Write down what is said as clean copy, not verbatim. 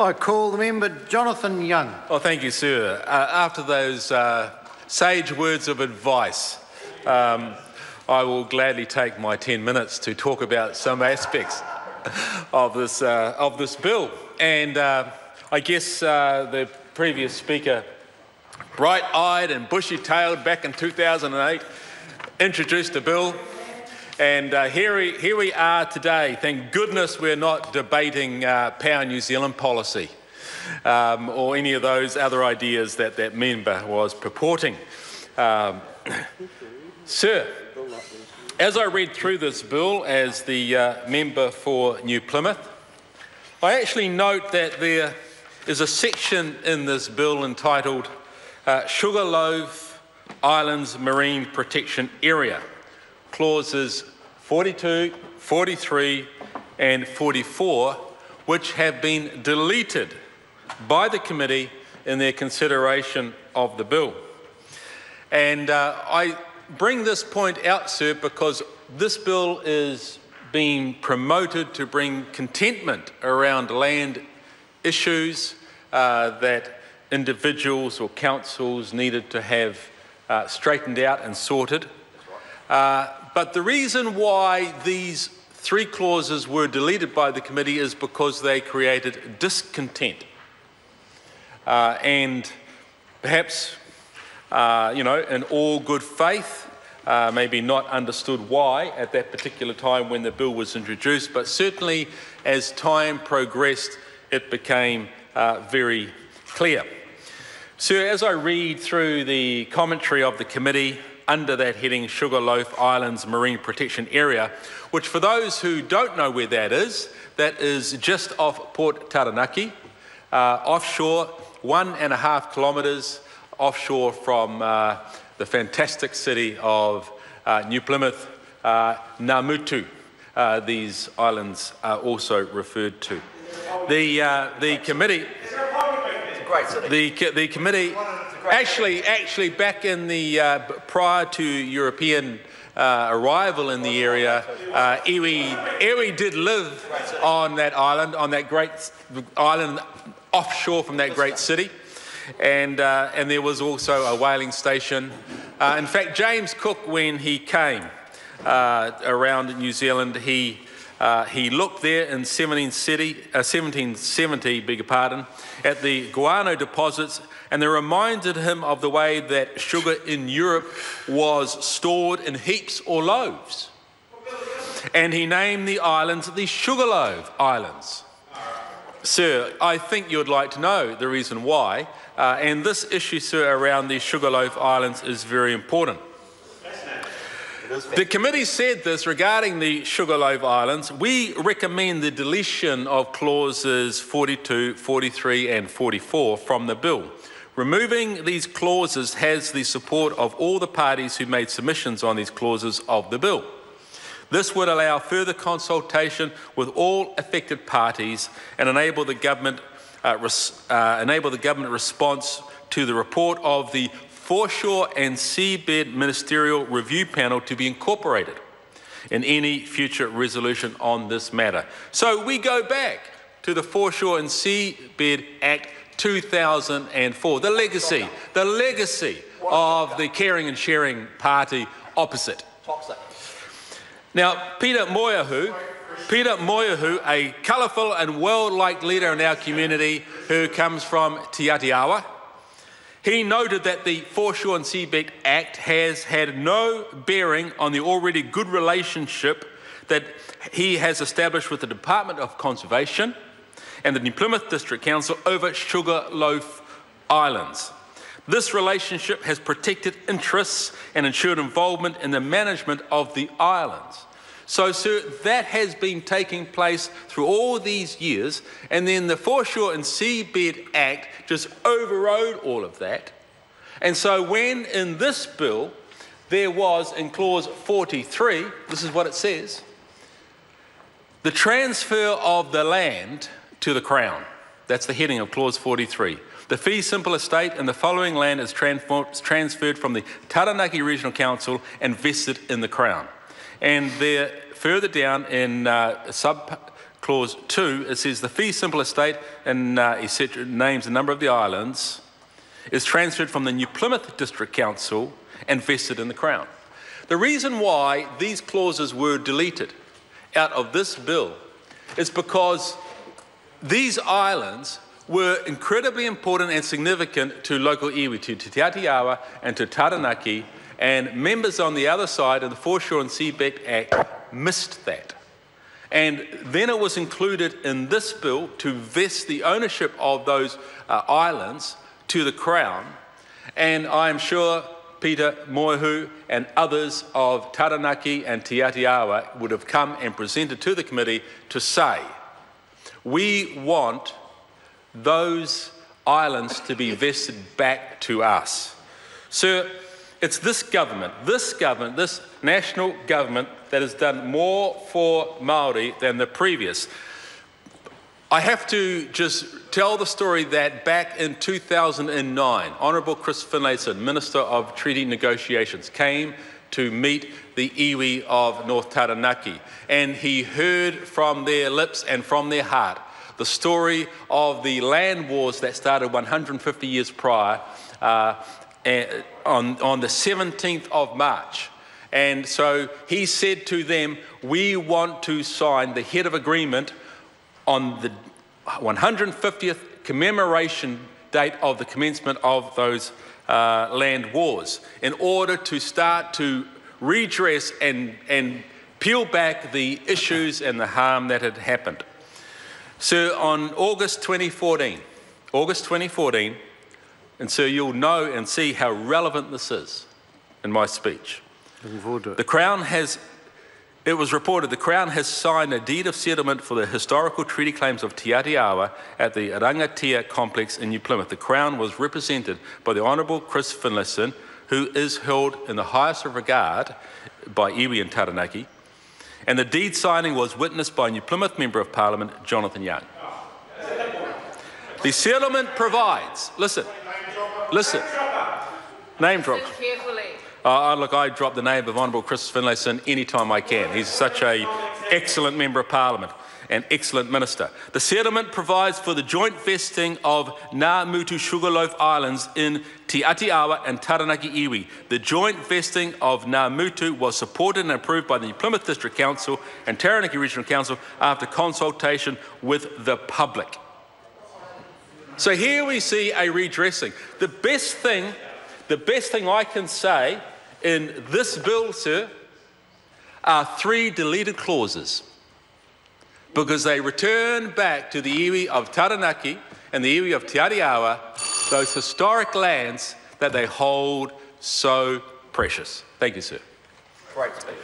I call the member Jonathan Young. Oh, thank you, sir. After those sage words of advice, I will gladly take my 10 minutes to talk about some aspects of this bill. And I guess the previous speaker, bright-eyed and bushy-tailed back in 2008, introduced the bill. And here we are today. Thank goodness we're not debating Power New Zealand policy or any of those other ideas that that member was purporting. Sir, as I read through this bill as the member for New Plymouth, I actually note that there is a section in this bill entitled Sugarloaf Islands Marine Protection Area, clauses 42, 43 and 44, which have been deleted by the committee in their consideration of the bill. And I bring this point out, sir, because this bill is being promoted to bring contentment around land issues that individuals or councils needed to have straightened out and sorted. But the reason why these three clauses were deleted by the committee is because they created discontent. And perhaps, in all good faith, maybe not understood why at that particular time when the bill was introduced, but certainly as time progressed, it became very clear. So as I read through the commentary of the committee under that heading, Sugarloaf Islands Marine Protection Area, which for those who don't know where that is just off Port Taranaki, offshore, 1.5 kilometres offshore from the fantastic city of New Plymouth, Namutu. These islands are also referred to. The committee, the committee, actually back in the prior to European arrival in the area, iwi did live on that great island offshore from that great city. And there was also a whaling station. In fact, James Cook, when he came around New Zealand, he looked there in 1770, beg your pardon, at the guano deposits, and they reminded him of the way that sugar in Europe was stored in heaps or loaves. And he named the islands the Sugarloaf Islands. Sir, I think you'd like to know the reason why, and this issue, sir, around the Sugarloaf Islands is very important. The committee said this regarding the Sugarloaf Islands: we recommend the deletion of clauses 42, 43 and 44 from the bill. Removing these clauses has the support of all the parties who made submissions on these clauses of the bill. This would allow further consultation with all affected parties and enable the government response to the report of the Foreshore and Seabed Ministerial Review Panel to be incorporated in any future resolution on this matter. So we go back to the Foreshore and Seabed Act 2004, the legacy of the caring and sharing party opposite. Now, Peter Moiahu, a colourful and world-liked leader in our community who comes from Te Atiawa, he noted that the Foreshore and Seabed Act has had no bearing on the already good relationship that he has established with the Department of Conservation and the New Plymouth District Council over Sugarloaf Islands. This relationship has protected interests and ensured involvement in the management of the islands. So, sir, that has been taking place through all these years, and then the Foreshore and Seabed Act just overrode all of that. And so when in this bill there was, in clause 43, this is what it says: the transfer of the land to the Crown. That's the heading of clause 43. The fee simple estate and the following land is transferred from the Taranaki Regional Council and vested in the Crown. And there, further down in Clause 2, it says the fee simple estate, and etc. names a number of the islands, is transferred from the New Plymouth District Council and vested in the Crown. The reason why these clauses were deleted out of this bill is because these islands were incredibly important and significant to local iwi, to Te Atiawa and to Taranaki, and members on the other side of the Foreshore and Seabed Act missed that. And then it was included in this bill to vest the ownership of those islands to the Crown. And I am sure Peter Moehu and others of Taranaki and Te Atiawa would have come and presented to the committee to say, we want those islands to be vested back to us. Sir, it's this government, this national government that has done more for Māori than the previous. I have to just tell the story that back in 2009, Honourable Chris Finlayson, Minister of Treaty Negotiations, came to meet the iwi of North Taranaki, and he heard from their lips and from their heart the story of the land wars that started 150 years prior on the 17th of March. And so he said to them, we want to sign the head of agreement on the 150th commemoration date of the commencement of those land wars in order to start to redress and peel back the issues and the harm that had happened. So on August 2014, and so you'll know and see how relevant this is in my speech. The Crown has, it was reported, the Crown has signed a deed of settlement for the historical treaty claims of Te Atiawa at the Rangatea complex in New Plymouth. The Crown was represented by the Honourable Chris Finlayson, who is held in the highest of regard by iwi and Taranaki, and the deed signing was witnessed by New Plymouth Member of Parliament, Jonathan Young. The settlement provides, listen, name drop. Look, I drop the name of Honourable Chris Finlayson anytime I can. He's such an excellent Member of Parliament, an excellent Minister. The settlement provides for the joint vesting of Ngā Mutu Sugarloaf Islands in Te Atiawa and Taranaki iwi. The joint vesting of Ngā Mutu was supported and approved by the New Plymouth District Council and Taranaki Regional Council after consultation with the public. So here we see a redressing. The best thing I can say in this bill, sir, are 3 deleted clauses, because they return back to the iwi of Taranaki and the iwi of Te Atiawa, those historic lands that they hold so precious. Thank you, sir. Great speech.